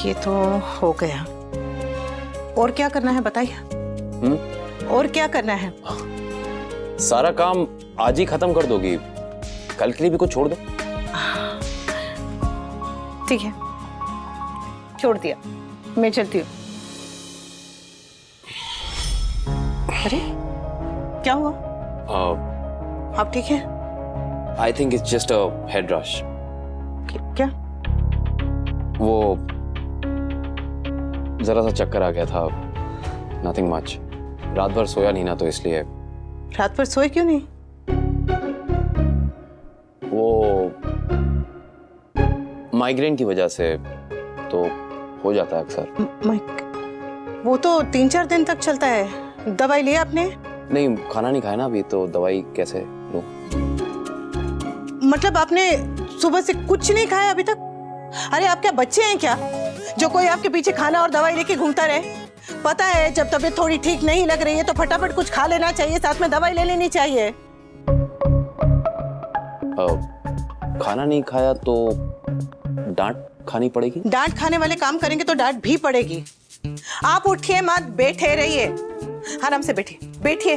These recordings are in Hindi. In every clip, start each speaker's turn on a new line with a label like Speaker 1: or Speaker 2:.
Speaker 1: ये तो हो गया। और क्या करना है बताइए? और क्या करना है?
Speaker 2: सारा काम आज ही खत्म कर दोगी, कल के लिए भी कुछ छोड़ दो।
Speaker 1: ठीक है, छोड़ दिया, मैं चलती हूँ। अरे क्या हुआ? आप ठीक है?
Speaker 2: I think it's just a head rush.
Speaker 1: क्या?
Speaker 2: वो जरा सा चक्कर आ गया था, नथिंग मच। रात भर सोया नहीं ना, तो इसलिए।
Speaker 1: रात भर सोए क्यों नहीं?
Speaker 2: वो माइग्रेन की वजह से तो हो जाता है अक्सर।
Speaker 1: वो तो 3-4 दिन तक चलता है। दवाई लिया आपने?
Speaker 2: नहीं, खाना नहीं खाया ना अभी, तो दवाई कैसे लूं?
Speaker 1: मतलब आपने सुबह से कुछ नहीं खाया अभी तक? अरे आप क्या बच्चे हैं क्या, जो कोई आपके पीछे खाना और दवाई लेके घूमता रहे? पता है जब तबीयत थोड़ी ठीक नहीं लग रही है तो फटाफट कुछ खा लेना चाहिए, साथ में दवाई ले लेनी चाहिए।
Speaker 2: खाना नहीं खाया तो डांट खानी पड़ेगी?
Speaker 1: डांट खाने वाले काम करेंगे तो डांट भी पड़ेगी। आप उठिए मत, बैठे रहिए, आराम से बैठिए, बैठिए।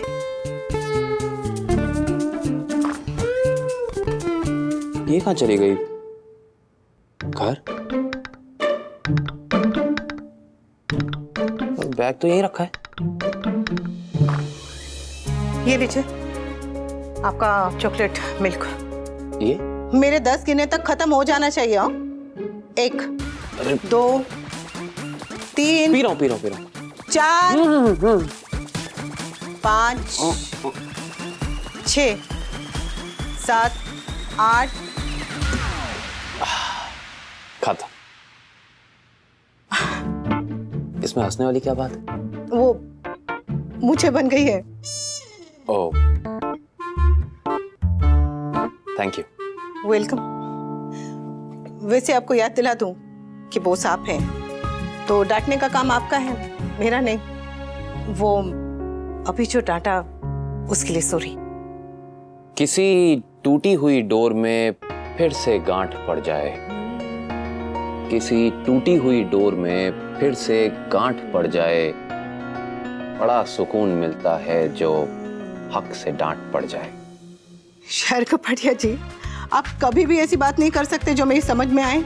Speaker 2: ये कहाँ चली गई? घर? बैग तो यहीं रखा है।
Speaker 1: ये लीजिए आपका चॉकलेट मिल्क।
Speaker 2: ये
Speaker 1: मेरे 10 गिने तक खत्म हो जाना चाहिए। 1 2 3
Speaker 2: पी रहा हूँ।
Speaker 1: 4 5 6 7 8।
Speaker 2: खाता। इसमें हंसने वाली क्या बात है?
Speaker 1: वो मुझे बन गई है।
Speaker 2: ओह, थैंक यू।
Speaker 1: वेलकम। वैसे आपको याद दिला दूं कि बॉस आप हैं, तो डांटने का काम आपका है, मेरा नहीं। वो अभी जो डांटा उसके लिए सॉरी।
Speaker 2: किसी टूटी हुई डोर में फिर से गांठ पड़ जाए, किसी टूटी हुई डोर में फिर से गांठ पड़ जाए, बड़ा सुकून मिलता है जो हक से डांट पड़ जाए।
Speaker 1: शहर कपड़िया जी, आप कभी भी ऐसी बात नहीं कर सकते जो मेरी समझ में आए।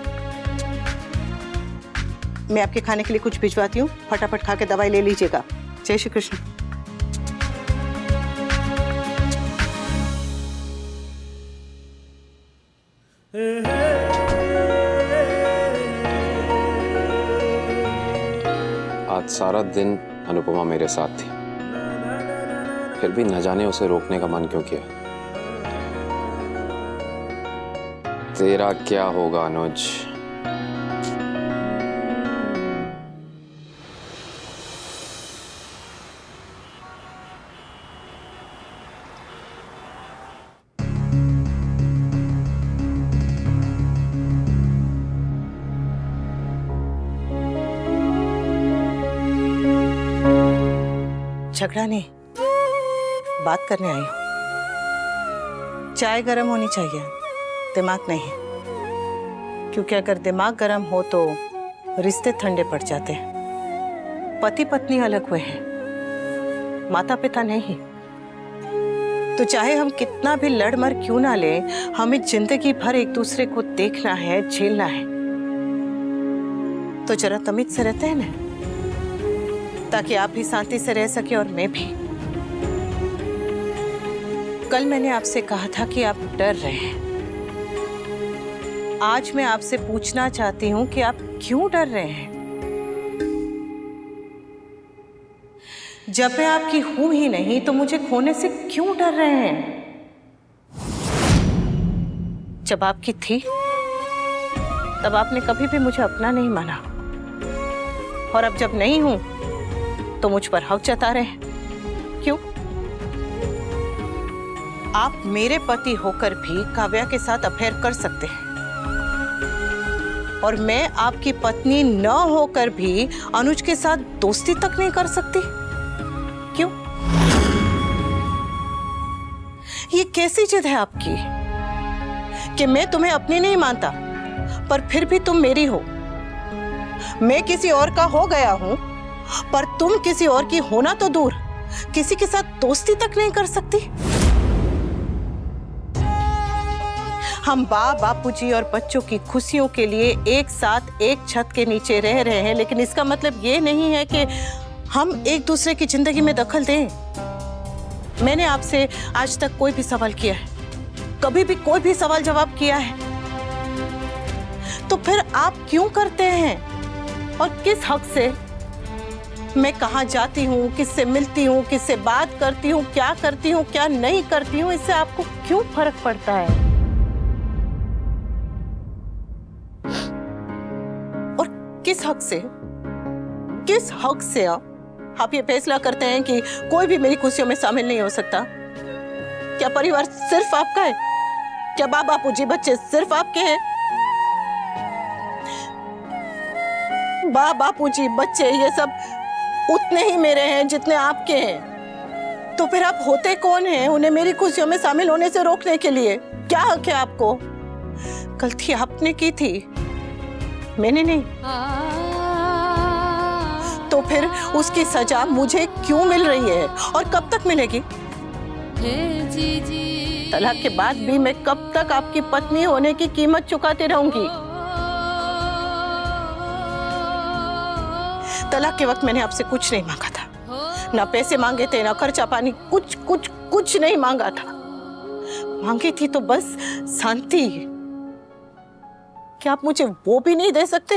Speaker 1: मैं आपके खाने के लिए कुछ भिजवाती हूँ, फटाफट खा के दवाई ले लीजिएगा। जय श्री कृष्ण।
Speaker 2: आज सारा दिन अनुपमा मेरे साथ थी, फिर भी न जाने उसे रोकने का मन क्यों किया। तेरा क्या होगा अनुज?
Speaker 1: झगड़ा नहीं, बात करने आई हूं। चाय गर्म होनी चाहिए, दिमाग नहीं। क्योंकि अगर दिमाग गर्म हो तो रिश्ते ठंडे पड़ जाते हैं। पति पत्नी अलग हुए हैं, माता पिता नहीं। तो चाहे हम कितना भी लड़ मर क्यों ना ले, हमें जिंदगी भर एक दूसरे को देखना है, झेलना है। तो जरा तमीज से रहते हैं ना, ताकि आप भी शांति से रह सके और मैं भी। कल मैंने आपसे कहा था कि आप डर रहे हैं। आज मैं आपसे पूछना चाहती हूं कि आप क्यों डर रहे हैं? जब मैं आपकी हूं ही नहीं तो मुझे खोने से क्यों डर रहे हैं? जब आपकी थी तब आपने कभी भी मुझे अपना नहीं माना, और अब जब नहीं हूं तो मुझ पर हक जता रहे हैं। क्यों? आप मेरे पति होकर भी काव्या के साथ अफेयर कर सकते हैं, और मैं आपकी पत्नी न होकर भी अनुज के साथ दोस्ती तक नहीं कर सकती। क्यों? ये कैसी जिद है आपकी कि मैं तुम्हें अपनी नहीं मानता पर फिर भी तुम मेरी हो? मैं किसी और का हो गया हूं, पर तुम किसी और की होना तो दूर, किसी के साथ दोस्ती तक नहीं कर सकती। हम बापूजी और बच्चों की खुशियों के लिए एक साथ एक छत के नीचे रह रहे हैं, लेकिन इसका मतलब ये नहीं है कि हम एक दूसरे की जिंदगी में दखल दें। मैंने आपसे आज तक कोई भी सवाल किया है, कभी भी कोई भी सवाल जवाब किया है, तो फिर आप क्यों करते हैं? और किस हक से मैं कहाँ जाती हूँ, किससे मिलती हूँ, किससे बात करती हूँ, क्या करती हूँ, क्या नहीं करती हूँ, इससे आपको क्यों फर्क पड़ता है? और किस हक से आप ये फैसला करते हैं कि कोई भी मेरी खुशियों में शामिल नहीं हो सकता? क्या परिवार सिर्फ आपका है? क्या बापूजी बच्चे सिर्फ आपके हैं? बापूजी बच्चे ये सब उतने ही मेरे हैं जितने आपके हैं। तो फिर आप होते कौन हैं उन्हें मेरी खुशियों में शामिल होने से रोकने के लिए? क्या हक है आपको? गलती आपने की थी, मैंने नहीं। तो फिर उसकी सजा मुझे क्यों मिल रही है और कब तक मिलेगी? तलाक के बाद भी मैं कब तक आपकी पत्नी होने की कीमत चुकाती रहूंगी? तलाक के वक्त मैंने आपसे कुछ नहीं मांगा था, ना पैसे मांगे थे, ना खर्चा पानी, कुछ नहीं मांगा था। मांगी थी तो बस शांति। क्या आप मुझे वो भी नहीं दे सकते?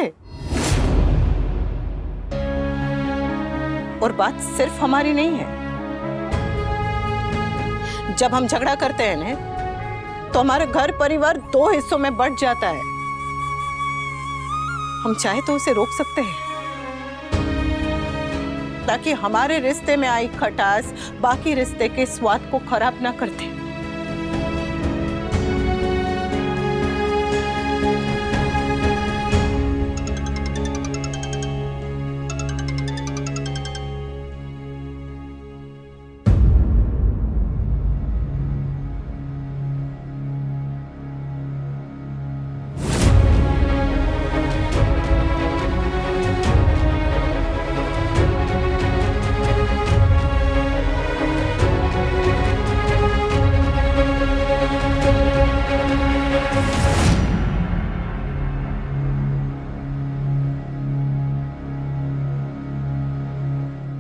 Speaker 1: और बात सिर्फ हमारी नहीं है। जब हम झगड़ा करते हैं ना, तो हमारा घर परिवार 2 हिस्सों में बंट जाता है। हम चाहे तो उसे रोक सकते हैं, ताकि हमारे रिश्ते में आई खटास बाकी रिश्ते के स्वाद को खराब ना करते।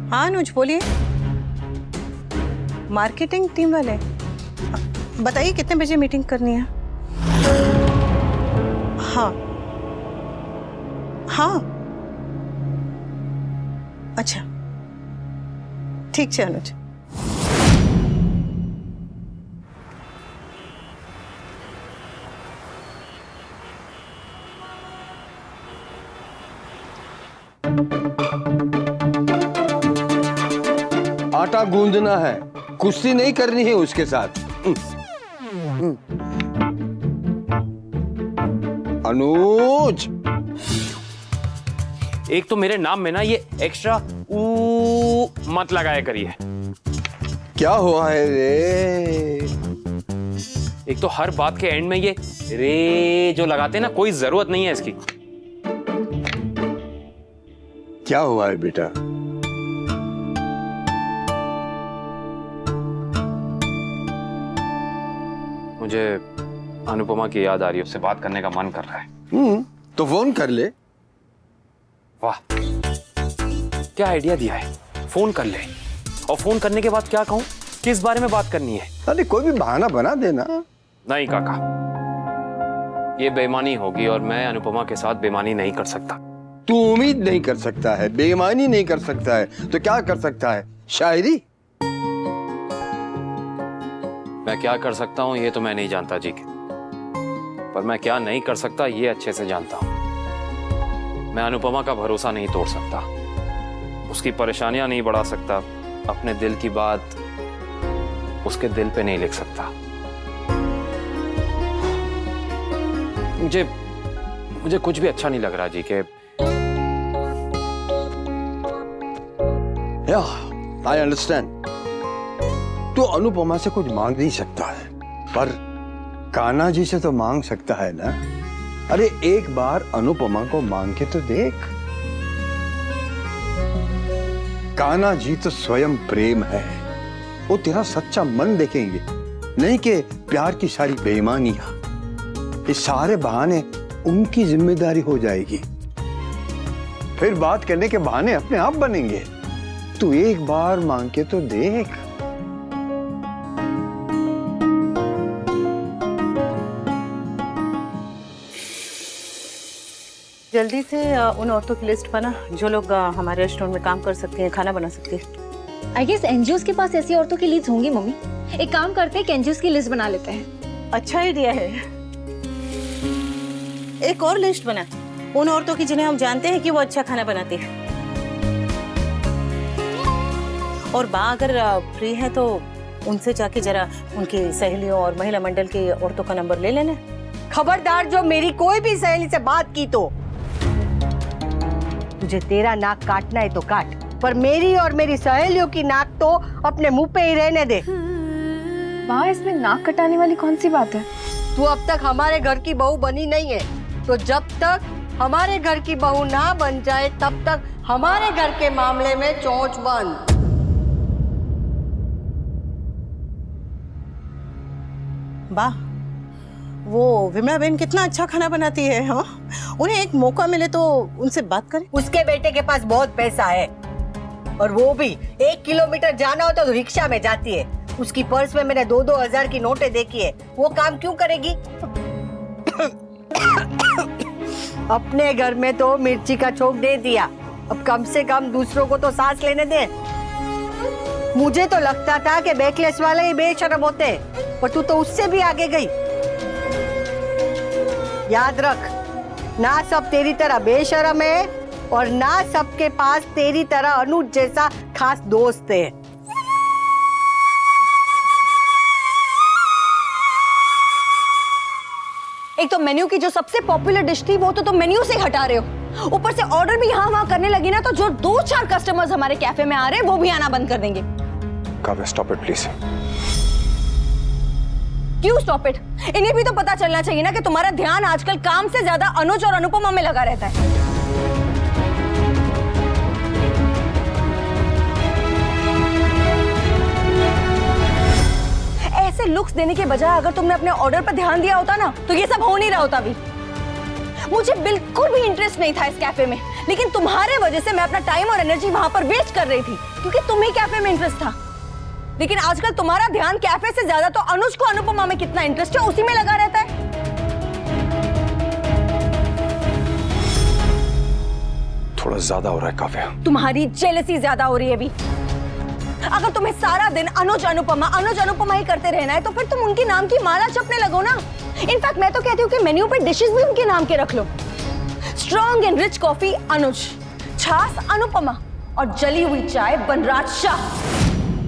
Speaker 1: हाँ अनुज बोलिए। मार्केटिंग टीम वाले बताइए कितने बजे मीटिंग करनी है? हाँ हाँ, अच्छा ठीक है अनुज।
Speaker 3: आटा गूंदना है, कुश्ती नहीं करनी है उसके साथ। अनुज,
Speaker 4: एक तो मेरे नाम में ना ये एक्स्ट्रा ऊ मत लगाया करिए।
Speaker 3: क्या हुआ है रे?
Speaker 4: एक तो हर बात के एंड में ये रे जो लगाते हैं ना, कोई जरूरत नहीं है इसकी।
Speaker 3: क्या हुआ है बेटा?
Speaker 4: मुझे अनुपमा की याद आ रही है, उससे बात करने का मन कर रहा है।
Speaker 3: तो फोन कर ले।
Speaker 4: वाह, क्या आइडिया दिया है, फोन कर ले। और फोन करने के बाद क्या कहूं, किस बारे में बात करनी है?
Speaker 3: अरे कोई भी बहाना बना देना।
Speaker 4: नहीं काका, ये बेईमानी होगी और मैं अनुपमा के साथ बेईमानी नहीं कर सकता।
Speaker 3: तू उम्मीद नहीं कर सकता है, बेईमानी नहीं कर सकता है, तो क्या कर सकता है? शायरी?
Speaker 4: मैं क्या कर सकता हूं ये तो मैं नहीं जानता जी, पर मैं क्या नहीं कर सकता ये अच्छे से जानता हूं। मैं अनुपमा का भरोसा नहीं तोड़ सकता, उसकी परेशानियां नहीं बढ़ा सकता, अपने दिल की बात उसके दिल पे नहीं लिख सकता। मुझे कुछ भी अच्छा नहीं लग रहा जी के।
Speaker 3: I understand. तू अनुपमा से कुछ मांग नहीं सकता है, पर कान्हा जी से तो मांग सकता है ना। अरे एक बार अनुपमा को मांग के तो देख। कान्हा जी तो स्वयं प्रेम है, वो तेरा सच्चा मन देखेंगे, नहीं कि प्यार की सारी बेईमानियां। ये सारे बहाने उनकी जिम्मेदारी हो जाएगी, फिर बात करने के बहाने अपने आप बनेंगे। तू एक बार मांग के तो देख।
Speaker 1: जल्दी से उन औरतों की लिस्ट बना जो लोग हमारे रेस्टोरेंट में काम कर सकती हैं, खाना बना सकती हैं।
Speaker 5: आई गेस एनजीओ के पास ऐसी औरतों की लिस्ट होंगी मम्मी। एक काम करते हैं, एनजीओ की लिस्ट बना लेते हैं।
Speaker 1: अच्छा आइडिया है। एक और लिस्ट बना उन औरतों की जिन्हें हम जानते हैं कि वो अच्छा खाना बनाती है। और बा अगर फ्री है तो उनसे जाके जरा उनकी सहेलियों और महिला मंडल की औरतों का नंबर ले लेना।
Speaker 6: खबरदार, जो मेरी कोई भी सहेली से बात की तो तुझे तेरा नाक काटना है तो काट, पर मेरी और मेरी सहेलियों की नाक तो अपने मुंह पे ही रहने दे।
Speaker 5: माँ, इसमें नाक कटाने वाली कौन सी बात है?
Speaker 6: तू अब तक हमारे घर की बहू बनी नहीं है, तो जब तक हमारे घर की बहू ना बन जाए तब तक हमारे घर के मामले में चोंच बंद।
Speaker 1: वाह, वो विमला बहन कितना अच्छा खाना बनाती है। हाँ, उन्हें एक मौका मिले तो उनसे बात करें।
Speaker 6: उसके बेटे के पास बहुत पैसा है, और वो भी 1 किलोमीटर जाना हो तो रिक्शा में जाती है। उसकी पर्स में मैंने 2-2 हजार की नोटें देखी है। वो काम क्यों करेगी? अपने घर में तो मिर्ची का छोंक दे दिया, अब कम से कम दूसरों को तो सांस लेने दे। मुझे तो लगता था कि बैकलेस वाले ही बेशर्म होते, पर तू तो उससे भी आगे गई। याद रख, ना सब तेरी तरह बेशर्म है और ना सबके पास तेरी तरह अनुज जैसा खास दोस्त है।
Speaker 5: एक तो मेन्यू की जो सबसे पॉपुलर डिश थी वो तो तुम मेन्यू से हटा रहे हो, ऊपर से ऑर्डर भी यहाँ वहाँ करने लगी ना, तो जो 2-4 कस्टमर्स हमारे कैफे में आ रहे हैं वो भी आना बंद कर देंगे।
Speaker 7: Kavya, stop it please.
Speaker 5: क्यों स्टॉप इट? इन्हें भी तो पता चलना चाहिए ना कि तुम्हारा ध्यान आजकल काम से ज्यादा अनुज और अनुपमा में लगा रहता है। ऐसे लुक्स देने के बजाय अगर तुमने अपने ऑर्डर पर ध्यान दिया होता ना तो ये सब हो नहीं रहा होता भी। मुझे बिल्कुल भी इंटरेस्ट नहीं था इस कैफे में, लेकिन तुम्हारे वजह से मैं अपना टाइम और एनर्जी वहां पर वेस्ट कर रही थी क्योंकि तुम्हें कैफे में इंटरेस्ट था। लेकिन आजकल तुम्हारा ध्यान कैफे से ज्यादा तो अनुज को अनुपमा में कितना इंटरेस्ट है उसी में लगा रहता है।
Speaker 7: थोड़ा ज्यादा हो रहा है काव्या।
Speaker 5: तुम्हारी जेलसी ज्यादा हो रही है अभी। अगर तुम्हें सारा दिन अनुज अनुपमा ही करते रहना है तो फिर तुम उनके नाम की माला जपने लगो ना। इनफैक्ट मैं तो कहती हूँ कि मेन्यू पे डिशेस भी उनके नाम के रख लो। Strong and rich coffee Anuj, छाछ अनुपमा और जली हुई चाय Vanraj Shah.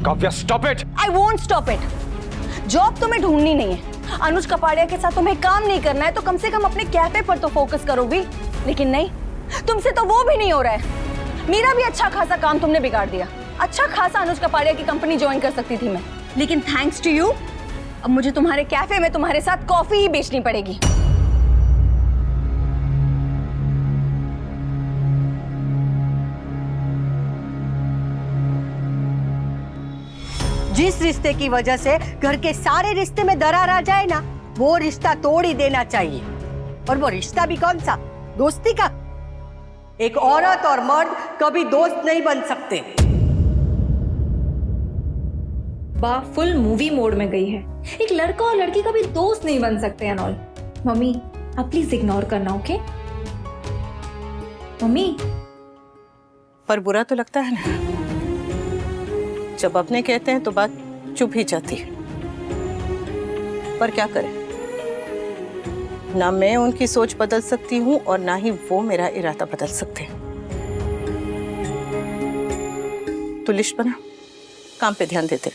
Speaker 7: Kavya, stop it.
Speaker 5: I won't stop it. Job तुम्हें ढूंढनी नहीं है, अनुज कपाड़िया के साथ तुम्हें काम नहीं करना है तो कम से कम अपने कैफे पर तो फोकस करो भी। लेकिन नहीं, तुमसे तो वो भी नहीं हो रहा है। मेरा भी अच्छा खासा काम तुमने बिगाड़ दिया। अच्छा खासा अनुज कपाड़िया की कंपनी ज्वाइन कर सकती थी मैं, लेकिन थैंक्स टू यू अब मुझे तुम्हारे कैफे में तुम्हारे साथ कॉफी ही बेचनी पड़ेगी।
Speaker 6: जिस रिश्ते की वजह से घर के सारे रिश्ते में दरार आ जाए ना, वो रिश्ता तोड़ ही देना चाहिए। और वो रिश्ता भी कौन सा? दोस्ती का। एक औरत और मर्द कभी दोस्त नहीं बन सकते।
Speaker 8: बा फुल मूवी मोड में गई है। एक लड़का और लड़की कभी दोस्त नहीं बन सकते एंड ऑल। मम्मी आप प्लीज इग्नोर करना, ओके? मम्मी,
Speaker 1: पर बुरा तो लगता है ना, जब अपने कहते हैं तो बात चुप ही जाती है। पर क्या करें, ना मैं उनकी सोच बदल सकती हूँ और ना ही वो मेरा इरादा बदल सकते हैं। तो लिस्ट बना, काम पे ध्यान देते।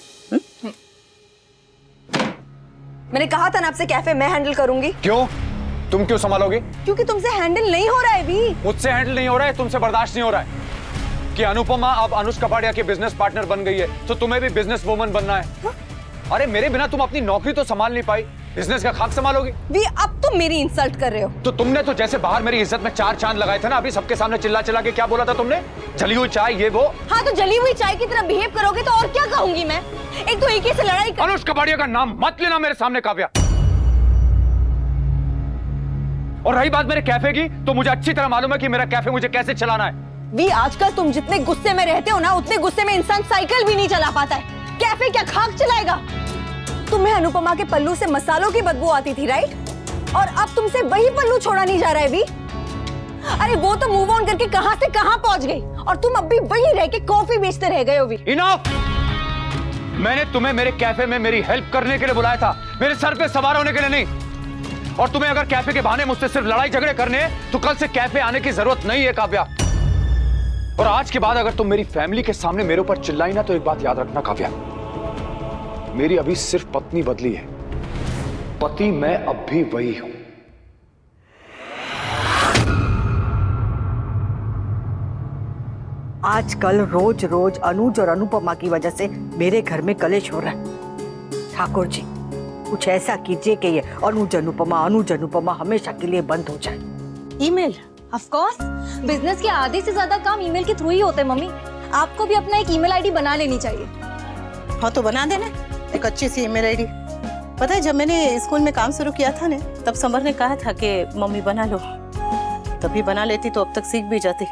Speaker 5: मैंने कहा था ना आपसे कैफे मैं हैंडल करूंगी।
Speaker 7: क्यों? तुम क्यों संभालोगे?
Speaker 5: क्योंकि तुमसे हैंडल नहीं हो रहा है भी।
Speaker 7: मुझसे हैंडल नहीं हो रहा है, तुमसे बर्दाश्त नहीं हो रहा है कि अनुपमा अब अनुज कपाड़िया की बिजनेस पार्टनर बन गई है, तो तुम्हें भी बिजनेस वुमन बनना है। अरे मेरे बिना तुम अपनी नौकरी तो संभाल नहीं पाई, बिजनेस का खाक संभालोगी?
Speaker 5: भी अब तुम तुम मेरी इंसल्ट कर रहे हो।
Speaker 7: तो तुमने तो जैसे बाहर मेरी इज्जत में 4 चांद लगाए थे ना, अभी सबके सामने चिल्ला चिल्ला के क्या बोला था तुमने? जली हुई चाय ये वो।
Speaker 5: हाँ तो जली हुई चाय की तरह बिहेव करोगे तो और क्या कहूंगी मैं? एक तो एक ही से लड़ाई कर...
Speaker 7: अनुष्का कपाड़िया का नाम मत लेना मेरे सामने काव्या। और रही बात मेरे कैफे की, तो मुझे अच्छी तरह मालूम है कि मेरा कैफे मुझे कैसे चलाना है।
Speaker 5: वी आजकल तुम जितने गुस्से में रहते हो ना, उतने गुस्से में इंसान साइकिल भी नहीं चला पाता है। कैफे क्या खाक चलाएगा? तुम्हें अनुपमा के पल्लू से मसालों की बदबू आती थी, राइट? और अब तुमसे वही पल्लू छोड़ा नहीं जा रहा है वी। अरे वो तो मूव ऑन करके कहां से कहां पहुंच गई और तुम अब भी वही रह के कॉफी बेचते रह गए हो वी।
Speaker 7: इनफ! मैंने तुम्हें मेरे कैफे में मेरी हेल्प करने के लिए बुलाया था, मेरे सर पे सवार होने के लिए नहीं। और तुम्हें अगर कैफे के बहाने मुझसे सिर्फ लड़ाई झगड़े करने हैं तो कल से कैफे आने की जरूरत नहीं है काव्या। और आज के बाद अगर तुम मेरी फैमिली के सामने मेरे ऊपर चिल्लाई ना, तो एक बात याद रखना काव्या, मेरी अभी सिर्फ पत्नी बदली है, पति मैं अब भी वही हूं।
Speaker 6: आजकल रोज रोज अनुज और अनुपमा की वजह से मेरे घर में कलेश हो रहा है। ठाकुर जी कुछ ऐसा कीजिए कि ये अनुज अनुपमा हमेशा के लिए बंद हो जाए।
Speaker 5: ईमेल?
Speaker 8: ऑफ कोर्स, बिजनेस के आधे से ज्यादा काम ईमेल के थ्रू ही होते हैं मम्मी। आपको भी अपना एक ईमेल आईडी बना लेनी चाहिए।
Speaker 1: हाँ तो बना देना एक अच्छी सी ईमेल आईडी। पता है जब मैंने स्कूल में काम शुरू किया था ना, तब समर ने कहा था कि मम्मी बना लो, तभी बना लेती तो अब तक सीख भी जाती।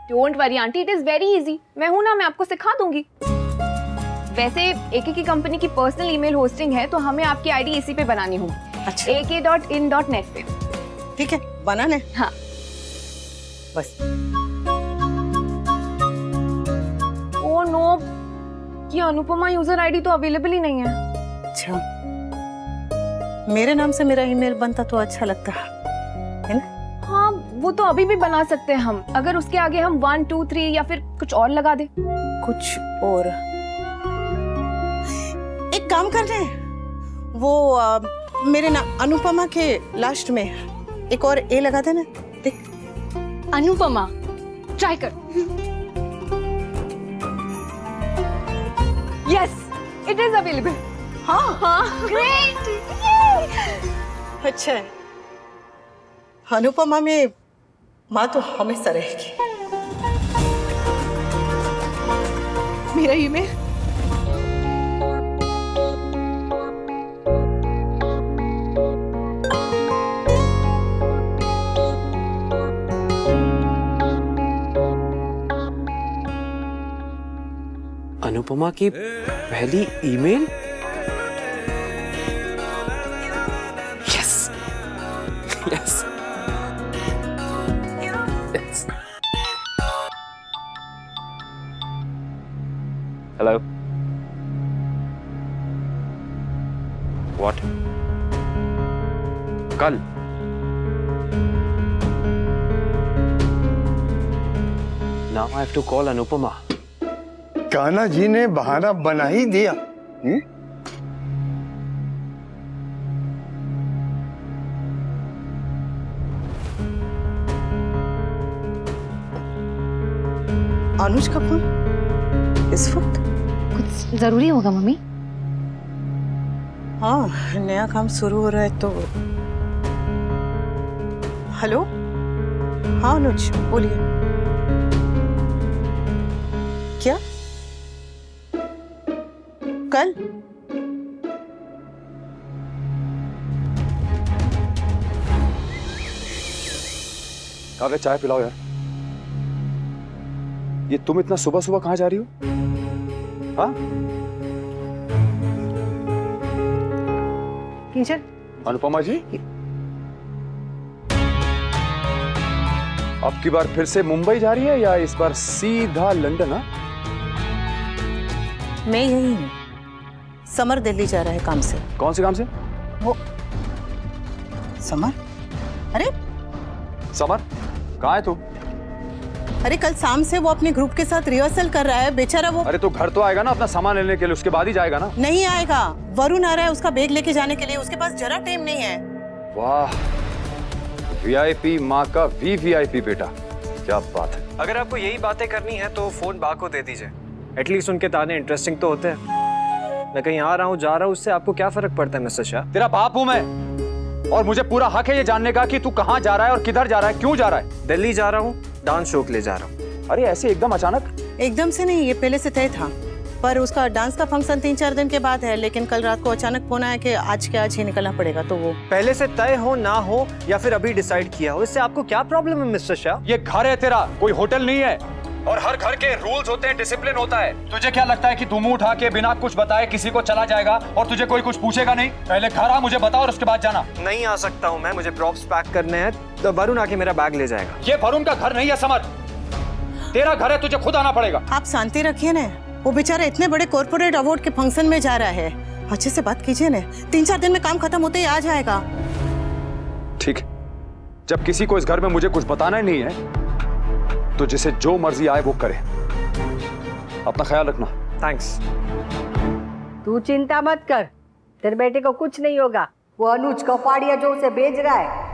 Speaker 8: Don't worry aunty, it is very easy. मैं हूं ना, मैं आपको सिखा दूंगी। वैसे एके की कंपनी की पर्सनल ईमेल होस्टिंग है, तो हमें आपकी आईडी इसी पे बनानी होगी।
Speaker 1: अच्छा
Speaker 8: ak.in.net पे।
Speaker 1: ठीक है बना ले।
Speaker 8: हाँ
Speaker 1: बस।
Speaker 8: ओ नो, ये अनुपमा यूजर आईडी तो अवेलेबल ही नहीं है।
Speaker 1: अच्छा मेरे नाम से मेरा ईमेल बनता तो अच्छा लगता है ना?
Speaker 8: हाँ वो तो अभी भी बना सकते हैं हम, अगर उसके आगे हम 1 2 3 या फिर कुछ और लगा दे।
Speaker 1: कुछ और? एक काम कर रहे हैं, वो मेरे नाम अनुपमा के लास्ट में एक और ए लगा देना। देख
Speaker 8: अनुपमा, ट्राई कर। Yes, it is available.
Speaker 1: हाँ
Speaker 8: हाँ ग्रेट।
Speaker 1: अच्छा है। अनुपमा में माँ तो हमेशा रहेगी।
Speaker 8: मेरा ईमेल?
Speaker 4: अनुपमा की पहली email? Yes yes yes. Hello, what? कल? Now I have to call Anupama.
Speaker 3: Kanha ji ने बहाना बना ही दिया।
Speaker 1: अनुज का फोन इस वक्त?
Speaker 8: कुछ जरूरी होगा मम्मी?
Speaker 1: हाँ नया काम शुरू हो रहा है तो। हेलो हाँ अनुज बोलिए। क्या कल?
Speaker 7: काव्या चाय पिलाओ यार। ये तुम इतना सुबह सुबह कहां जा रही हो? हाँ
Speaker 6: किचन
Speaker 7: अनुपमा जी, अब की बार फिर से मुंबई जा रही है या इस बार सीधा लंदन? हाँ
Speaker 1: मैं यही हूँ। समर दिल्ली जा रहा है काम से।
Speaker 7: कौन से काम से?
Speaker 1: वो समर? अरे
Speaker 7: समर कहाँ है तू?
Speaker 1: अरे कल शाम से वो अपने ग्रुप के साथ रिहर्सल कर रहा है बेचारा। वो
Speaker 7: अरे तो घर तो आएगा ना अपना सामान लेने के लिए, उसके बाद ही जाएगा ना।
Speaker 1: नहीं आएगा, वरुण आ रहा है उसका बैग लेके जाने के लिए, उसके पास जरा टाइम नहीं है।
Speaker 7: वाह, वीआईपी माँ का वीवीआईपी बेटा, क्या बात है।
Speaker 9: अगर आपको यही बातें करनी है तो फोन बा को दे दीजिए, एटलीस्ट उनके ताने इंटरेस्टिंग तो होते हैं। मैं कहीं आ रहा हूँ जा रहा हूँ, उससे आपको क्या फर्क पड़ता है मिस्टर शाह?
Speaker 7: तेरा बाप हूं मैं, और मुझे पूरा हक है ये जानने का कि तू कहाँ जा रहा है और किधर जा रहा है, क्यों जा रहा है।
Speaker 9: दिल्ली जा रहा हूँ, डांस शो के लिए जा रहा हूँ।
Speaker 7: अरे ऐसे एकदम अचानक?
Speaker 1: एकदम से नहीं, ये पहले से तय था, पर उसका डांस का फंक्शन 3-4 दिन के बाद है। लेकिन कल रात को अचानक फोन आया कि आज के आज ही निकलना पड़ेगा, तो वो
Speaker 9: पहले से तय हो ना हो या फिर अभी डिसाइड किया हो, इससे आपको क्या प्रॉब्लम है मिस्टर शाह?
Speaker 7: ये घर है तेरा, कोई होटल नहीं है। और हर घर के रूल्स होते हैं, डिसिप्लिन होता है। तुझे क्या लगता है कि तू मुंह उठा के बिना कुछ बताए किसी को चला जाएगा और तुझे कोई कुछ पूछेगा नहीं? पहले घर आ, मुझे बता, और उसके बाद जाना।
Speaker 9: नहीं आ सकता हूँ मैं, मुझे प्रॉप्स पैक करने हैं, तो वरुण आके मेरा बैग ले जाएगा।
Speaker 7: ये वरुण का घर नहीं है समझ, तेरा घर है, तुझे खुद आना पड़ेगा।
Speaker 1: आप शांति रखिए ना, वो बेचारा इतने बड़े कॉर्पोरेट अवार्ड के फंक्शन में जा रहा है, अच्छे से बात कीजिए ना। 3-4 दिन में काम खत्म होते ही आ जाएगा।
Speaker 7: ठीक, जब किसी को इस घर में मुझे कुछ बताना ही नहीं है तो जिसे जो मर्जी आए वो करे। अपना ख्याल रखना।
Speaker 9: थैंक्स।
Speaker 6: तू चिंता मत कर, तेरे बेटे को कुछ नहीं होगा। वो अनुज कपाड़िया जो उसे भेज रहा है